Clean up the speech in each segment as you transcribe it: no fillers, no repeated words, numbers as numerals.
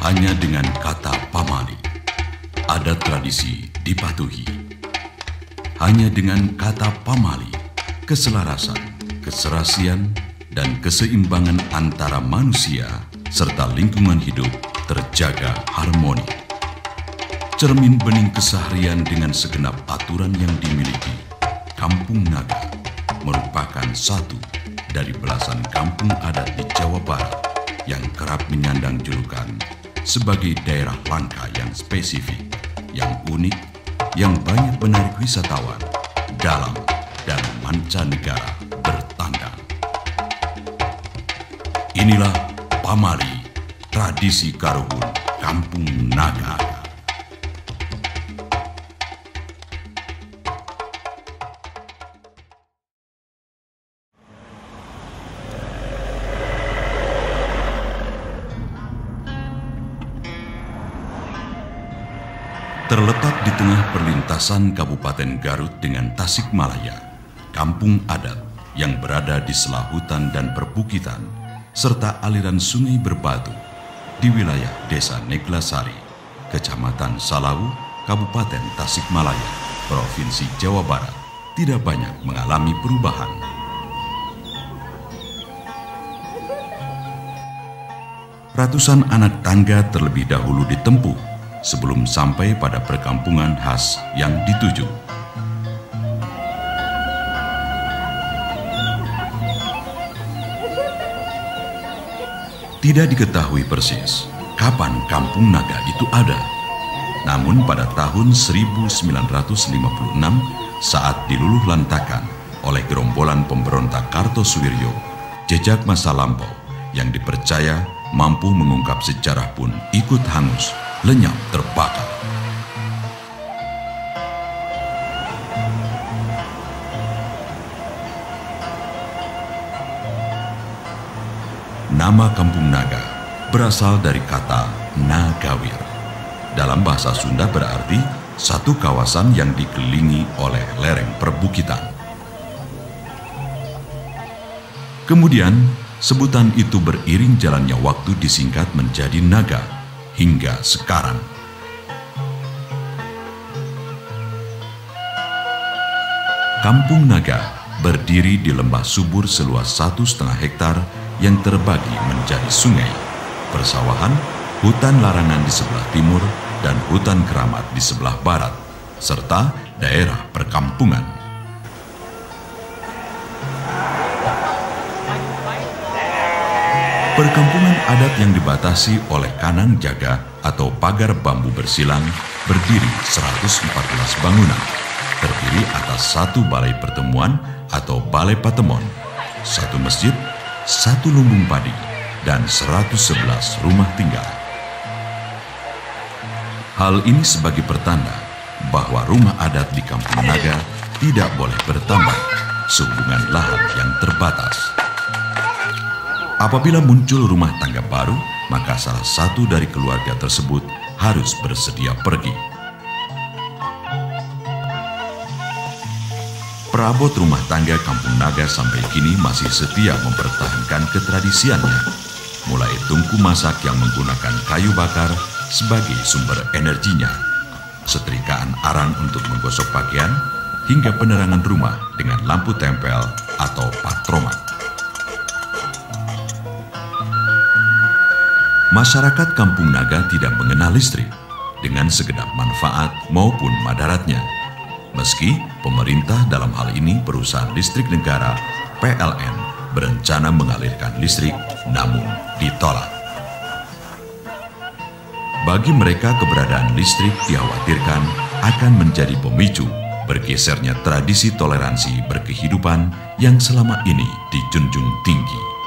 Hanya dengan kata pamali, ada tradisi dipatuhi. Hanya dengan kata pamali, keselarasan, keserasian, dan keseimbangan antara manusia serta lingkungan hidup terjaga harmoni. Cermin bening keseharian dengan segenap aturan yang dimiliki, Kampung Naga merupakan satu dari belasan kampung adat di Jawa Barat yang kerap menyandang julukan sebagai daerah langka yang spesifik, yang unik, yang banyak menarik wisatawan dalam dan mancanegara bertanda. Inilah pamali, tradisi Karuhun Kampung Naga. Terletak di tengah perlintasan Kabupaten Garut dengan Tasikmalaya, kampung adat yang berada di sela hutan dan perbukitan, serta aliran sungai berbatu di wilayah Desa Neglasari, Kecamatan Salawu, Kabupaten Tasikmalaya, Provinsi Jawa Barat, tidak banyak mengalami perubahan. Ratusan anak tangga terlebih dahulu ditempuh sebelum sampai pada perkampungan khas yang dituju. Tidak diketahui persis kapan Kampung Naga itu ada. Namun pada tahun 1956 saat diluluh lantakan oleh gerombolan pemberontak Kartosuwiryo, jejak masa lampau yang dipercaya mampu mengungkap sejarah pun ikut hangus, lenyap terbakar. Nama Kampung Naga berasal dari kata Nagawir. Dalam bahasa Sunda berarti satu kawasan yang dikelilingi oleh lereng perbukitan. Kemudian, sebutan itu beriring jalannya waktu disingkat menjadi Naga hingga sekarang. Kampung Naga berdiri di lembah subur seluas 1,5 hektar yang terbagi menjadi sungai, persawahan, hutan larangan di sebelah timur, dan hutan keramat di sebelah barat, serta daerah perkampungan. Perkampungan adat yang dibatasi oleh kanang jaga atau pagar bambu bersilang berdiri 114 bangunan, terdiri atas 1 balai pertemuan atau balai patemon, 1 masjid, 1 lumbung padi, dan 111 rumah tinggal. Hal ini sebagai pertanda bahwa rumah adat di Kampung Naga tidak boleh bertambah sehubungan lahan yang terbatas. Apabila muncul rumah tangga baru, maka salah satu dari keluarga tersebut harus bersedia pergi. Perabot rumah tangga Kampung Naga sampai kini masih setia mempertahankan ketradisiannya, mulai tungku masak yang menggunakan kayu bakar sebagai sumber energinya, setrikaan arang untuk menggosok pakaian, hingga penerangan rumah dengan lampu tempel atau patromak. Masyarakat Kampung Naga tidak mengenal listrik dengan segenap manfaat maupun madaratnya. Meski pemerintah dalam hal ini perusahaan listrik negara PLN berencana mengalirkan listrik, namun ditolak. Bagi mereka keberadaan listrik dikhawatirkan akan menjadi pemicu bergesernya tradisi toleransi berkehidupan yang selama ini dijunjung tinggi.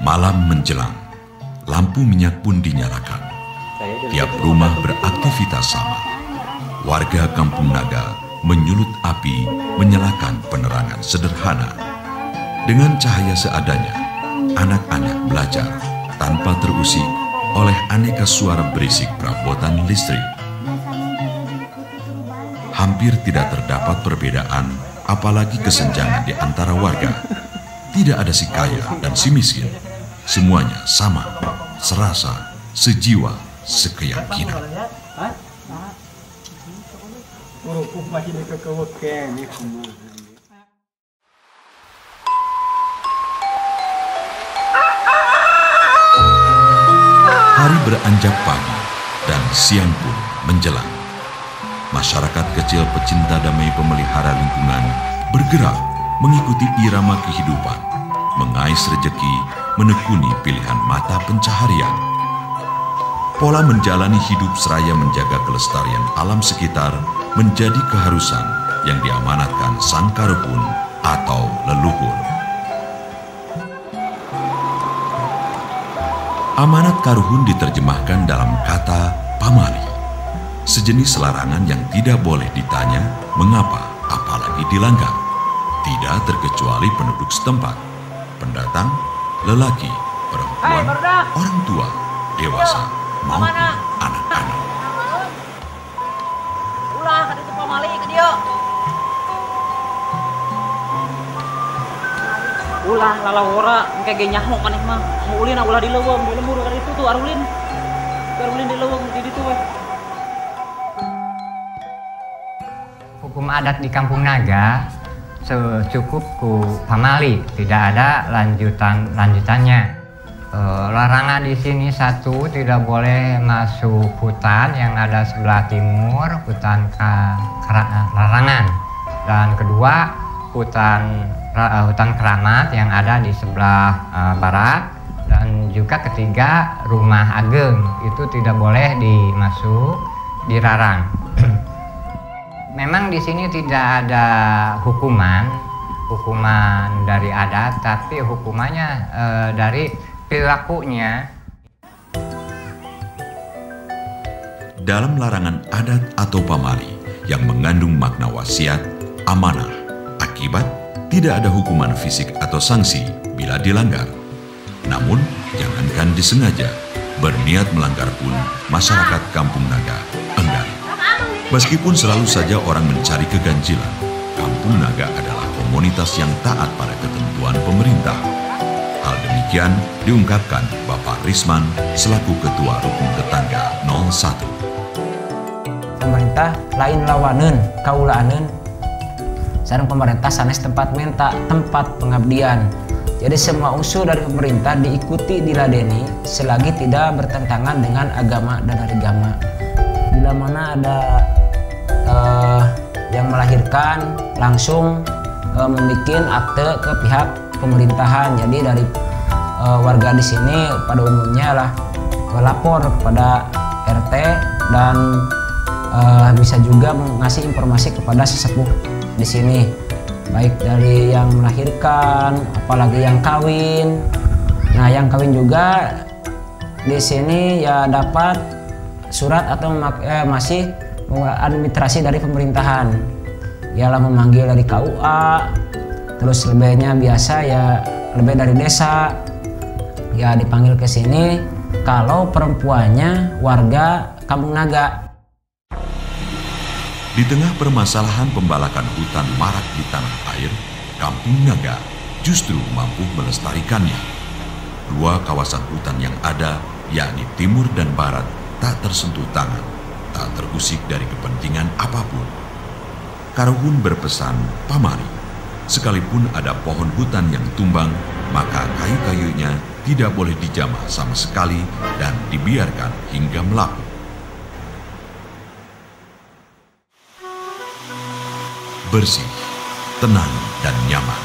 Malam menjelang, lampu minyak pun dinyalakan. Tiap rumah beraktivitas sama. Warga Kampung Naga menyulut api, menyalakan penerangan sederhana. Dengan cahaya seadanya, anak-anak belajar tanpa terusik oleh aneka suara berisik perabotan listrik. Hampir tidak terdapat perbedaan, apalagi kesenjangan di antara warga. Tidak ada si kaya dan si miskin. Semuanya sama, serasa, sejiwa, sekeyakinan. Hari beranjak pagi dan siang pun menjelang. Masyarakat kecil pecinta damai pemelihara lingkungan bergerak mengikuti irama kehidupan, mengais rejeki, menekuni pilihan mata pencaharian. Pola menjalani hidup seraya menjaga kelestarian alam sekitar menjadi keharusan yang diamanatkan sang karuhun atau leluhur. Amanat karuhun diterjemahkan dalam kata pamali, sejenis larangan yang tidak boleh ditanya mengapa apalagi dilanggar, tidak terkecuali penduduk setempat, pendatang, lelaki, perempuan, orang tua, dewasa, maupun anak-anak. Ulah ka ditu pamali ke dia. Ulah lalawora engke ge nyahok maneh mah. Ulin ulah di leuweung, di lembur ka ditu tuh arulin. Arulin di leuweung di ditu we. Hukum adat di Kampung Naga secukup ku pamali, tidak ada lanjutannya. Larangan di sini satu, tidak boleh masuk hutan yang ada sebelah timur, hutan larangan, dan kedua hutan keramat yang ada di sebelah barat, dan juga ketiga rumah ageng itu tidak boleh dimasuk, dilarang. Memang di sini tidak ada hukuman dari adat, tapi hukumannya dari perilakunya. Dalam larangan adat atau pamali yang mengandung makna wasiat, amanah, akibat tidak ada hukuman fisik atau sanksi bila dilanggar. Namun, jangankan disengaja, berniat melanggar pun masyarakat Kampung Naga enggan. Meskipun selalu saja orang mencari keganjilan, Kampung Naga adalah komunitas yang taat pada ketentuan pemerintah. Hal demikian diungkapkan Bapak Risman selaku Ketua Rukun Tetangga 01. Pemerintah lain lawaneun, kaulaaneun. Sareng pemerintah sanes tempat minta, tempat pengabdian. Jadi semua usul dari pemerintah diikuti, diladeni selagi tidak bertentangan dengan agama dan agama. Bila mana ada yang melahirkan langsung membuat akte ke pihak pemerintahan. Jadi dari warga di sini pada umumnya lah melapor kepada RT dan bisa juga mengasih informasi kepada sesepuh di sini, baik dari yang melahirkan, apalagi yang kawin. Nah, yang kawin juga di sini ya dapat surat atau masih administrasi dari pemerintahan. Ialah memanggil dari KUA, terus lebihnya biasa ya lebih dari desa. Ya dipanggil ke sini kalau perempuannya warga Kampung Naga. Di tengah permasalahan pembalakan hutan marak di tanah air, Kampung Naga justru mampu melestarikannya. Dua kawasan hutan yang ada, yakni timur dan barat, tak tersentuh tangan, tak terusik dari kepentingan apapun. Karuhun berpesan pamali, sekalipun ada pohon hutan yang tumbang, maka kayu-kayunya tidak boleh dijamah sama sekali dan dibiarkan hingga melapu. Bersih, tenang, dan nyaman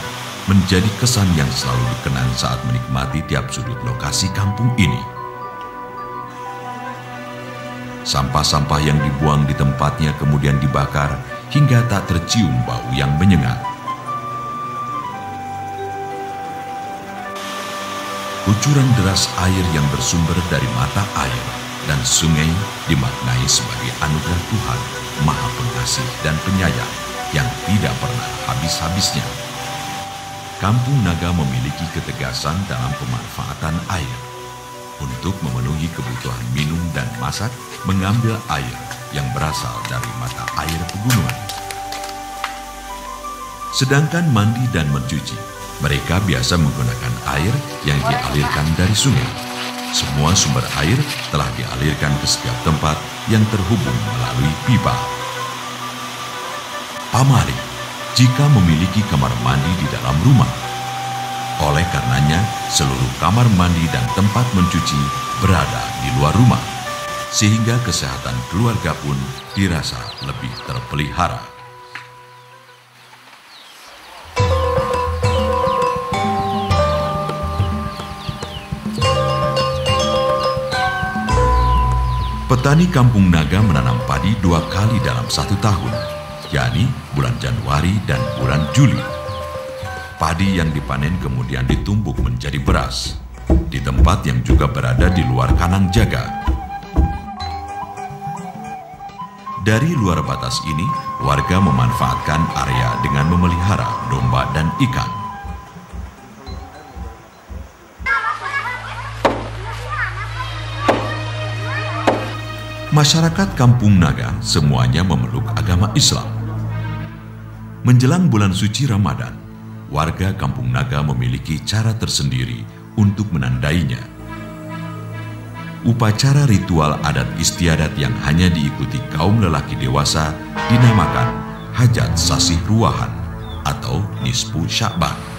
menjadi kesan yang selalu dikenang saat menikmati tiap sudut lokasi kampung ini. Sampah-sampah yang dibuang di tempatnya kemudian dibakar hingga tak tercium bau yang menyengat. Kucuran deras air yang bersumber dari mata air dan sungai dimaknai sebagai anugerah Tuhan, Maha Pengasih dan Penyayang yang tidak pernah habis-habisnya. Kampung Naga memiliki ketegasan dalam pemanfaatan air. Untuk memenuhi kebutuhan minum dan masak, mengambil air yang berasal dari mata air pegunungan. Sedangkan mandi dan mencuci, mereka biasa menggunakan air yang dialirkan dari sungai. Semua sumber air telah dialirkan ke setiap tempat yang terhubung melalui pipa. Pamali jika memiliki kamar mandi di dalam rumah. Oleh karenanya, seluruh kamar mandi dan tempat mencuci berada di luar rumah, sehingga kesehatan keluarga pun dirasa lebih terpelihara. Petani Kampung Naga menanam padi 2 kali dalam 1 tahun, yakni bulan Januari dan bulan Juli. Padi yang dipanen kemudian ditumbuk menjadi beras, di tempat yang juga berada di luar kandang jaga. Dari luar batas ini, warga memanfaatkan area dengan memelihara domba dan ikan. Masyarakat Kampung Naga semuanya memeluk agama Islam. Menjelang bulan suci Ramadan, warga Kampung Naga memiliki cara tersendiri untuk menandainya. Upacara ritual adat istiadat yang hanya diikuti kaum lelaki dewasa dinamakan Hajat Sasih Ruahan atau Nisfu Sya'ban.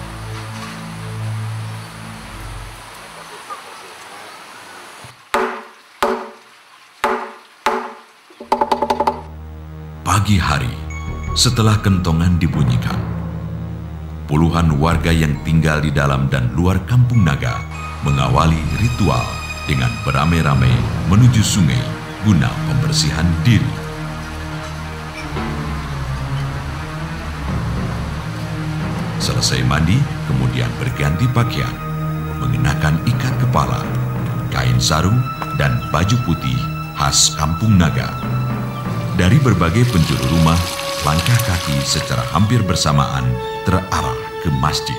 Pagi hari, setelah kentongan dibunyikan, puluhan warga yang tinggal di dalam dan luar Kampung Naga mengawali ritual dengan beramai-ramai menuju sungai guna pembersihan diri. Selesai mandi, kemudian berganti pakaian, mengenakan ikat kepala, kain sarung, dan baju putih khas Kampung Naga. Dari berbagai penjuru rumah, langkah kaki secara hampir bersamaan terarah ke masjid.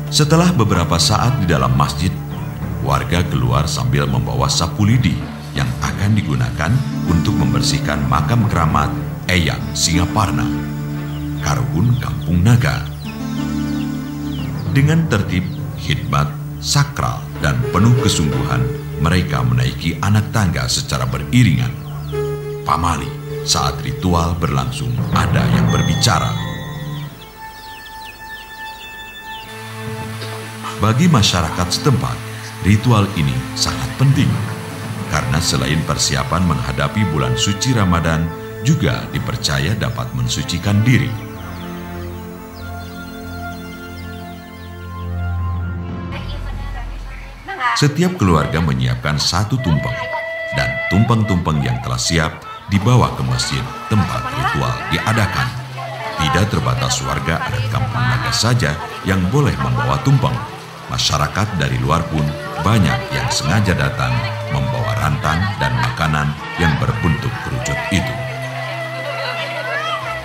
Setelah beberapa saat di dalam masjid, warga keluar sambil membawa sapu lidi yang akan digunakan untuk membersihkan makam keramat Eyang Singaparna, Karuhun Kampung Naga. Dengan tertib, khidmat, sakral, dan penuh kesungguhan, mereka menaiki anak tangga secara beriringan. Pamali, saat ritual berlangsung, ada yang berbicara. Bagi masyarakat setempat, ritual ini sangat penting, karena selain persiapan menghadapi bulan suci Ramadan, juga dipercaya dapat mensucikan diri. Setiap keluarga menyiapkan 1 tumpeng, dan tumpeng-tumpeng yang telah siap dibawa ke masjid tempat ritual diadakan. Tidak terbatas warga adat Kampung Naga saja yang boleh membawa tumpeng. Masyarakat dari luar pun banyak yang sengaja datang membawa rantang dan makanan yang berbentuk kerucut itu.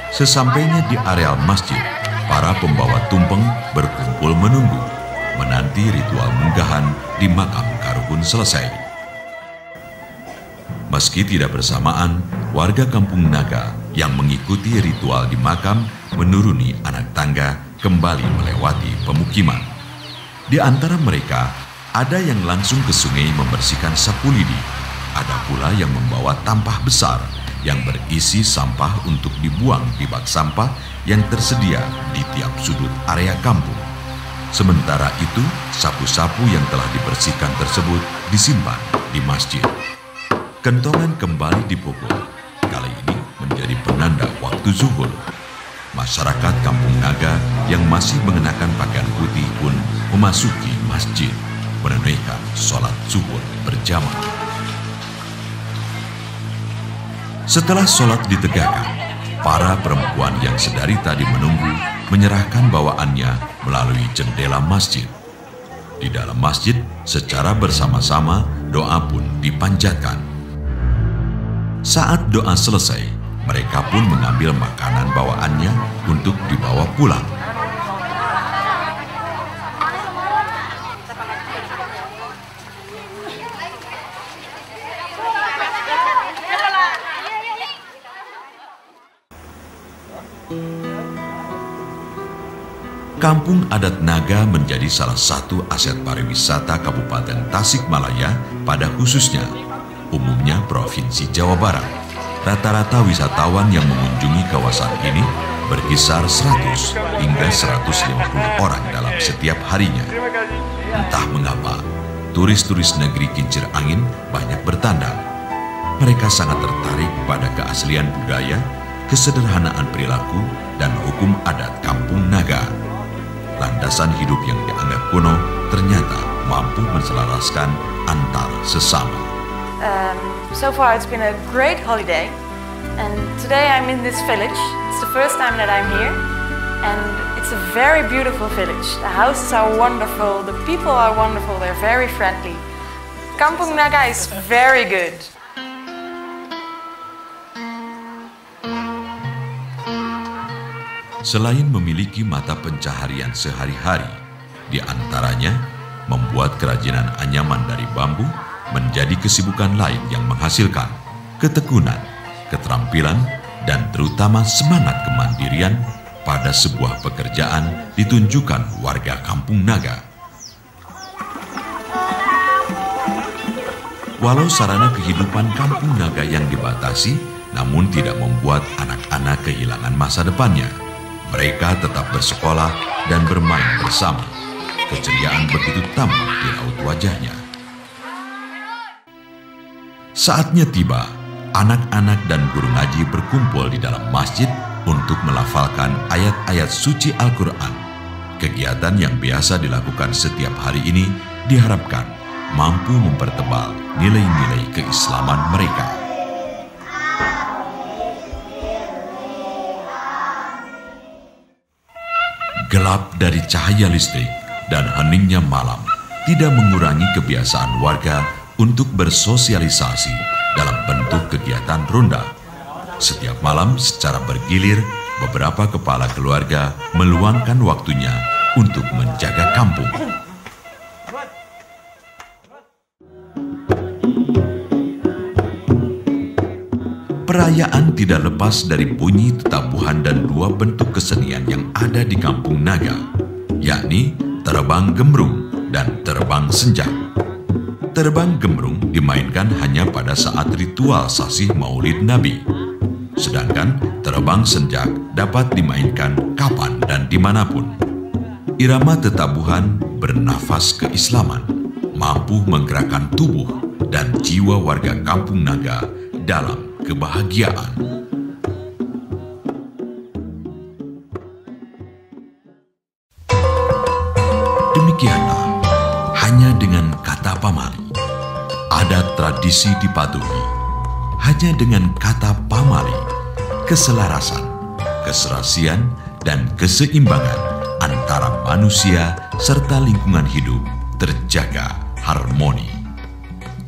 Sesampainya di areal masjid, para pembawa tumpeng berkumpul menunggu, menanti ritual munggahan di makam Karuhun selesai. Meski tidak bersamaan, warga Kampung Naga yang mengikuti ritual di makam menuruni anak tangga kembali melewati pemukiman. Di antara mereka, ada yang langsung ke sungai membersihkan sapu lidi. Ada pula yang membawa tampah besar yang berisi sampah untuk dibuang di bak sampah yang tersedia di tiap sudut area kampung. Sementara itu, sapu-sapu yang telah dibersihkan tersebut disimpan di masjid. Kentongan kembali dipukul. Kali ini menjadi penanda waktu zuhur. Masyarakat Kampung Naga yang masih mengenakan pakaian putih pun memasuki masjid, menunaikan sholat zuhur berjamaah. Setelah sholat ditegakkan, para perempuan yang sedari tadi menunggu menyerahkan bawaannya melalui jendela masjid. Di dalam masjid, secara bersama-sama doa pun dipanjatkan. Saat doa selesai, mereka pun mengambil makanan bawaannya untuk dibawa pulang. Kampung Adat Naga menjadi salah satu aset pariwisata Kabupaten Tasikmalaya pada khususnya, umumnya Provinsi Jawa Barat. Rata-rata wisatawan yang mengunjungi kawasan ini berkisar 100 hingga 150 orang dalam setiap harinya. Entah mengapa, turis-turis negeri kincir angin banyak bertandang. Mereka sangat tertarik pada keaslian budaya, kesederhanaan perilaku, dan hukum adat Kampung Naga. Landasan hidup yang dianggap kuno ternyata mampu menselaraskan antar sesama. So far it's been a great holiday, and today I'm in this village. It's the first time that I'm here, and it's a very beautiful village. The houses are wonderful, the people are wonderful, they're very friendly. Kampung Naga is very good. Selain memiliki mata pencaharian sehari-hari, di antaranya membuat kerajinan anyaman dari bambu menjadi kesibukan lain yang menghasilkan ketekunan, keterampilan, dan terutama semangat kemandirian pada sebuah pekerjaan ditunjukkan warga Kampung Naga. Walau sarana kehidupan Kampung Naga yang dibatasi, namun tidak membuat anak-anak kehilangan masa depannya. Mereka tetap bersekolah dan bermain bersama. Keceriaan begitu tampak di raut wajahnya. Saatnya tiba, anak-anak dan guru ngaji berkumpul di dalam masjid untuk melafalkan ayat-ayat suci Al-Quran. Kegiatan yang biasa dilakukan setiap hari ini diharapkan mampu mempertebal nilai-nilai keislaman mereka. Gelap dari cahaya listrik dan heningnya malam tidak mengurangi kebiasaan warga untuk bersosialisasi dalam bentuk kegiatan ronda. Setiap malam secara bergilir, beberapa kepala keluarga meluangkan waktunya untuk menjaga kampung. Perayaan tidak lepas dari bunyi tetabuhan dan dua bentuk kesenian yang ada di Kampung Naga, yakni terbang gembrung dan terbang senjak. Terbang gembrung dimainkan hanya pada saat ritual sasih Maulid Nabi, sedangkan terbang senjak dapat dimainkan kapan dan dimanapun. Irama tetabuhan bernafas keislaman, mampu menggerakkan tubuh dan jiwa warga Kampung Naga dalam kebahagiaan. Demikianlah, hanya dengan kata pamali, adat tradisi dipatuhi. Hanya dengan kata pamali, keselarasan, keserasian, dan keseimbangan antara manusia serta lingkungan hidup terjaga harmoni.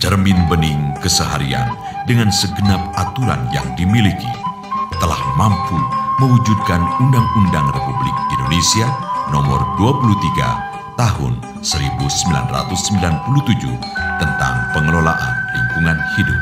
Cermin bening keseharian dengan segenap aturan yang dimiliki telah mampu mewujudkan Undang-Undang Republik Indonesia Nomor 23 Tahun 1997 tentang pengelolaan lingkungan hidup.